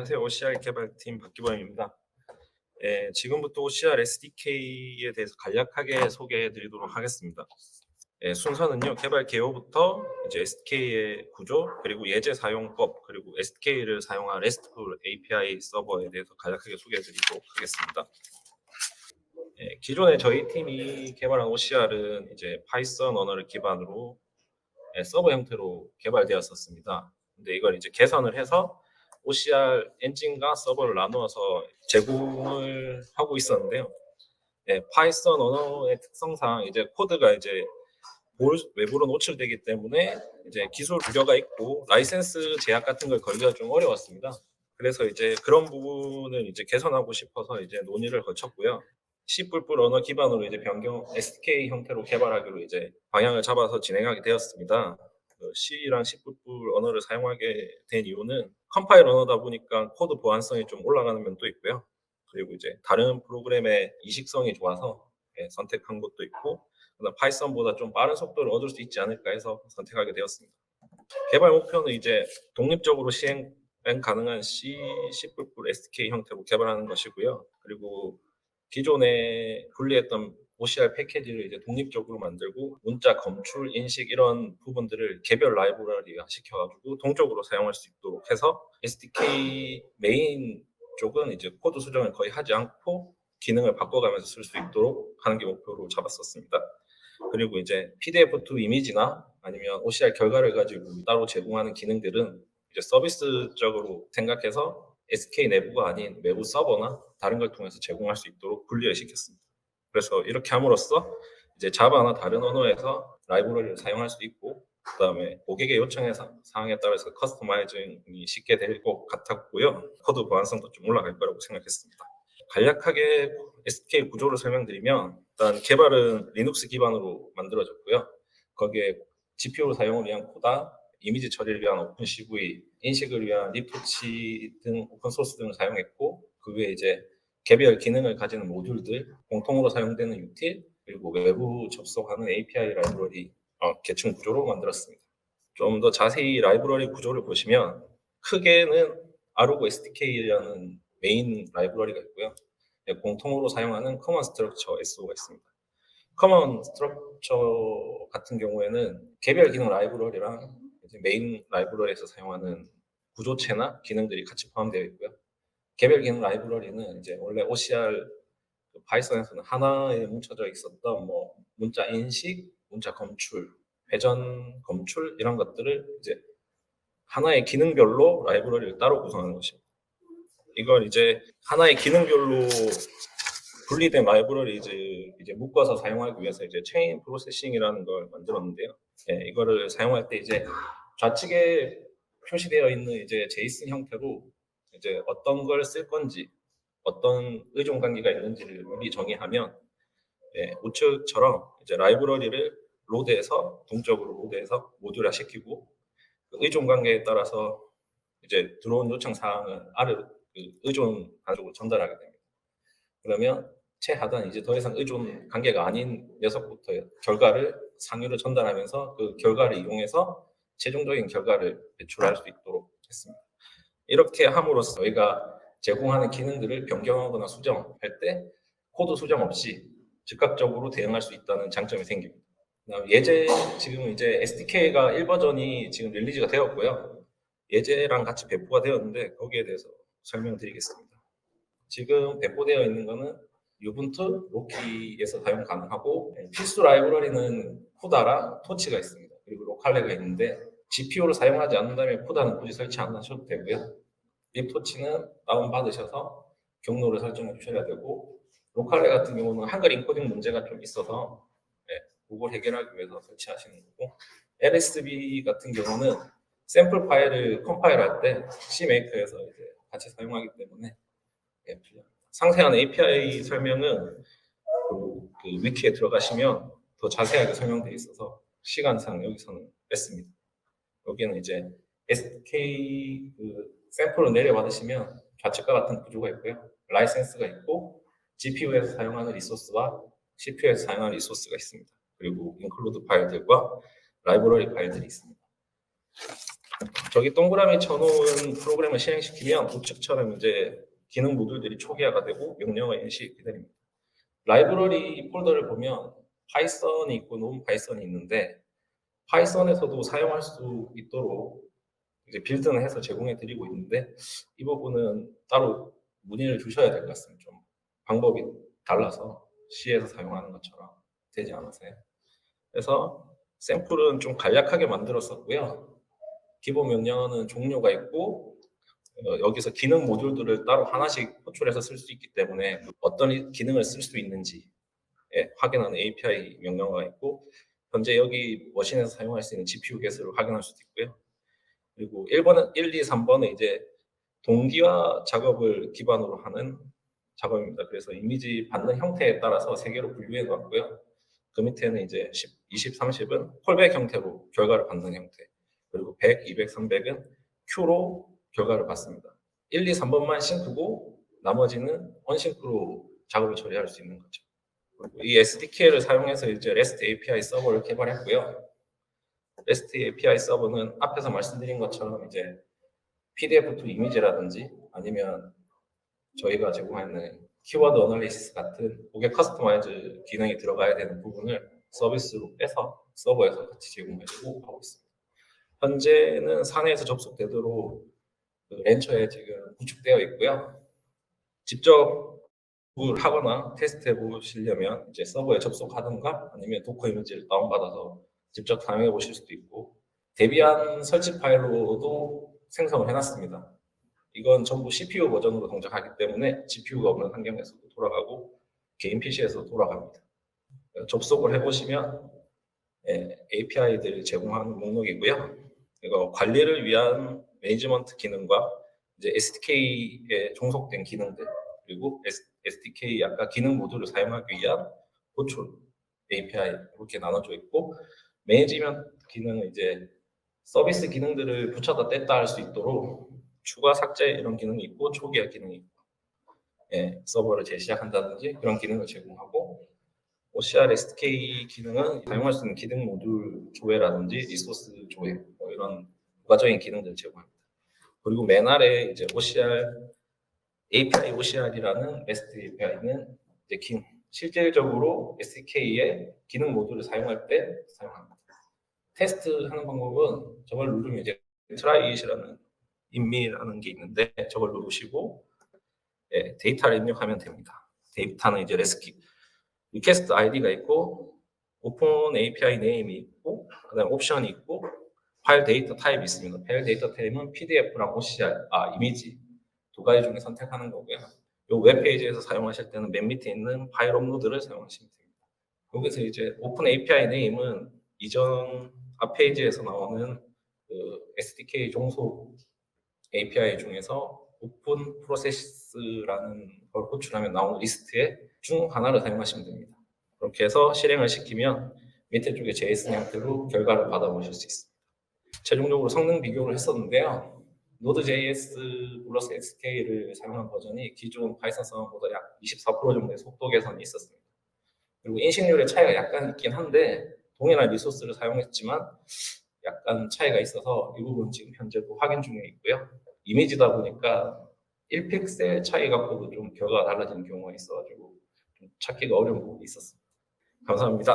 안녕하세요. OCR 개발팀 박기범입니다. 지금부터 OCR SDK에 대해서 간략하게 소개해 드리도록 하겠습니다. 순서는요, 개발 개요부터 이제 SDK의 구조, 그리고 예제 사용법, 그리고 SDK를 사용한 RESTful API 서버에 대해서 간략하게 소개해 드리도록 하겠습니다. 기존에 저희 팀이 개발한 OCR은 이제 파이썬 언어를 기반으로 서버 형태로 개발되었었습니다. 근데 이걸 이제 개선을 해서 OCR 엔진과 서버를 나누어서 제공을 하고 있었는데요. 파이썬 언어의 특성상 이제 코드가 이제 외부로 노출되기 때문에 이제 기술 우려가 있고 라이센스 제약 같은 걸 걸기가 좀 어려웠습니다. 그래서 이제 그런 부분을 이제 개선하고 싶어서 이제 논의를 거쳤고요. C++ 언어 기반으로 이제 변경 SDK 형태로 개발하기로 이제 방향을 잡아서 진행하게 되었습니다. C랑 C++ 언어를 사용하게 된 이유는 컴파일 언어다 보니까 코드 보안성이 좀 올라가는 면도 있고요. 그리고 이제 다른 프로그램의 이식성이 좋아서 선택한 것도 있고, 파이썬보다 좀 빠른 속도를 얻을 수 있지 않을까 해서 선택하게 되었습니다. 개발 목표는 이제 독립적으로 시행 가능한 C, C++ SDK 형태로 개발하는 것이고요. 그리고 기존에 분리했던 OCR 패키지를 이제 독립적으로 만들고 문자 검출, 인식 이런 부분들을 개별 라이브러리화 시켜가지고 동적으로 사용할 수 있도록 해서 SDK 메인 쪽은 이제 코드 수정을 거의 하지 않고 기능을 바꿔가면서 쓸 수 있도록 하는 게 목표로 잡았었습니다. 그리고 이제 PDF2 이미지나 아니면 OCR 결과를 가지고 따로 제공하는 기능들은 이제 서비스적으로 생각해서 SK 내부가 아닌 외부 서버나 다른 걸 통해서 제공할 수 있도록 분리를 시켰습니다. 그래서 이렇게 함으로써 이제 자바나 다른 언어에서 라이브러리를 사용할 수 있고, 그다음에 고객의 요청의 사항에 따라서 커스터마이징이 쉽게 될 것 같았고요. 코드 보안성도 좀 올라갈 거라고 생각했습니다. 간략하게 SDK 구조를 설명드리면, 일단 개발은 리눅스 기반으로 만들어졌고요. 거기에 GPU를 사용을 위한 코다, 이미지 처리를 위한 오픈CV, 인식을 위한 립토치 등 오픈소스 등을 사용했고, 그 외에 이제 개별 기능을 가지는 모듈들, 공통으로 사용되는 유틸, 그리고 외부 접속하는 API 라이브러리 계층 구조로 만들었습니다. 좀 더 자세히 라이브러리 구조를 보시면 크게는 아르고 SDK라는 메인 라이브러리가 있고요. 공통으로 사용하는 커먼 스트럭처 SO가 있습니다. 커먼 스트럭처 같은 경우에는 개별 기능 라이브러리랑 이제 메인 라이브러리에서 사용하는 구조체나 기능들이 같이 포함되어 있고요. 개별 기능 라이브러리는 이제 원래 OCR 파이썬에서는 하나에 뭉쳐져 있었던 뭐 문자 인식, 문자 검출, 회전 검출 이런 것들을 이제 하나의 기능별로 라이브러리를 따로 구성하는 것입니다. 이걸 이제 하나의 기능별로 분리된 라이브러리 이제 묶어서 사용하기 위해서 이제 체인 프로세싱이라는 걸 만들었는데요. 이거를 사용할 때 이제 좌측에 표시되어 있는 이제 제이슨 형태로 이제 어떤 걸 쓸 건지, 어떤 의존 관계가 있는지를 미리 정의하면 우측처럼 이제 라이브러리를 로드해서 동적으로 로드해서 모듈화 시키고, 그 의존 관계에 따라서 이제 들어온 요청 사항을 아래로 그 의존 쪽으로 전달하게 됩니다. 그러면 최하단 이제 더 이상 의존 관계가 아닌 녀석부터 결과를 상위로 전달하면서 그 결과를 이용해서 최종적인 결과를 배출할 수 있도록 했습니다. 이렇게 함으로써 저희가 제공하는 기능들을 변경하거나 수정할 때 코드 수정 없이 즉각적으로 대응할 수 있다는 장점이 생깁니다. 예제 지금 이제 SDK가 1버전이 지금 릴리즈가 되었고요. 예제랑 같이 배포가 되었는데 거기에 대해서 설명드리겠습니다. 지금 배포되어 있는 거는 유분투, 로키에서 사용 가능하고, 필수 라이브러리는 쿠다랑 토치가 있습니다. 그리고 로칼레가 있는데 GPU를 사용하지 않는다면 쿠다는 굳이 설치 안 하셔도 되고요. 립토치는 다운받으셔서 경로를 설정해 주셔야 되고, 로칼레 같은 경우는 한글 인코딩 문제가 좀 있어서 그걸 해결하기 위해서 설치하시는 거고, LSB 같은 경우는 샘플 파일을 컴파일할 때 CMaker에서 이제 같이 사용하기 때문에 상세한 API 설명은 그 위키에 들어가시면 더 자세하게 설명되어 있어서 시간상 여기서는 뺐습니다. 여기는 이제 SDK 그 샘플을 내려받으시면 좌측과 같은 구조가 있고요. 라이센스가 있고 GPU에서 사용하는 리소스와 CPU에서 사용하는 리소스가 있습니다. 그리고 인클루드 파일들과 라이브러리 파일들이 있습니다. 저기 동그라미 쳐놓은 프로그램을 실행시키면 우측처럼 이제 기능 모듈들이 초기화가 되고 명령어 인식이 기다립니다. 라이브러리 폴더를 보면 파이썬이 있고 논 파이썬이 있는데 파이썬에서도 사용할 수 있도록 이제 빌드는 해서 제공해 드리고 있는데 이 부분은 따로 문의를 주셔야 될 것 같습니다. 좀 방법이 달라서 C에서 사용하는 것처럼 되지 않으세요. 그래서 샘플은 좀 간략하게 만들었었고요. 기본 명령어는 종류가 있고 여기서 기능 모듈들을 따로 하나씩 호출해서 쓸 수 있기 때문에 어떤 기능을 쓸 수 있는지 확인하는 API 명령어가 있고 현재 여기 머신에서 사용할 수 있는 GPU 개수를 확인할 수도 있고요. 그리고 1번은 1, 2, 3번은 이제 동기화 작업을 기반으로 하는 작업입니다. 그래서 이미지 받는 형태에 따라서 세 개로 분류해 놓았고요. 그 밑에는 이제 10, 20, 30은 콜백 형태로 결과를 받는 형태. 그리고 100, 200, 300은 Q로 결과를 받습니다. 1, 2, 3번만 싱크고 나머지는 언싱크로 작업을 처리할 수 있는 거죠. 이 SDK를 사용해서 이제 REST API 서버를 개발했고요. REST API 서버는 앞에서 말씀드린 것처럼 이제 PDF to 이미지라든지 아니면 저희가 제공하는 키워드 어널리시스 같은 고객 커스터마이즈 기능이 들어가야 되는 부분을 서비스로 빼서 서버에서 같이 제공해주고 하고 있습니다. 현재는 사내에서 접속되도록 그 렌처에 지금 구축되어 있고요. 직접 하거나 테스트해 보시려면 이제 서버에 접속하든가 아니면 도커 이미지를 다운받아서 직접 사용해 보실 수도 있고 대비한 설치 파일로도 생성을 해놨습니다. 이건 전부 CPU 버전으로 동작하기 때문에 GPU가 없는 환경에서도 돌아가고 개인 PC에서 돌아갑니다. 접속을 해보시면 API들을 제공하는 목록이고요. 이거 관리를 위한 매니지먼트 기능과 이제 SDK에 종속된 기능들 그리고 SDK 아까 기능 모듈을 사용하기 위한 호출 API 이렇게 나눠져 있고 매니지먼트 기능은 이제 서비스 기능들을 붙였다 뗐다 할 수 있도록 추가 삭제 이런 기능이 있고 초기화 기능이 있고 서버를 재시작한다든지 그런 기능을 제공하고 OCR SDK 기능은 사용할 수 있는 기능 모듈 조회라든지 리소스 조회 뭐 이런 부가적인 기능들을 제공합니다. 그리고 맨 아래 이제 OCR API OCR이라는 REST API는 이제 실질적으로 SDK의 기능 모듈을 사용할 때 사용합니다. 테스트하는 방법은 저걸 누르면 이제 트라이잇이라는 인미라는 게 있는데 저걸 누르시고 데이터를 입력하면 됩니다. 데이터는 이제 리퀘스트 아이디가 있고 오픈 API 네임이 있고 그다음 옵션이 있고 파일 데이터 타입이 있습니다. 파일 데이터 타입은 PDF랑 OCR, 이미지 두 가지 중에 선택하는 거고요. 이 웹페이지에서 사용하실 때는 맨 밑에 있는 파일 업로드를 사용하시면 됩니다. 여기서 이제 오픈 API 네임은 이전 앞 페이지에서 나오는 그 SDK 종속 API 중에서 오픈 프로세스라는 걸 호출하면 나오는 리스트의 중 하나를 사용하시면 됩니다. 그렇게 해서 실행을 시키면 밑에 쪽에 JSON 형태로 결과를 받아보실 수 있습니다. 최종적으로 성능 비교를 했었는데요. Node.js 플러스 SK를 사용한 버전이 기존 파이썬 서버보다 약 24% 정도의 속도 개선이 있었습니다. 그리고 인식률의 차이가 약간 있긴 한데 동일한 리소스를 사용했지만 약간 차이가 있어서 이 부분 지금 현재도 확인 중에 있고요. 이미지다 보니까 1픽셀 차이 갖고도 좀 결과가 달라지는 경우가 있어가지고 좀 찾기가 어려운 부분이 있었습니다. 감사합니다.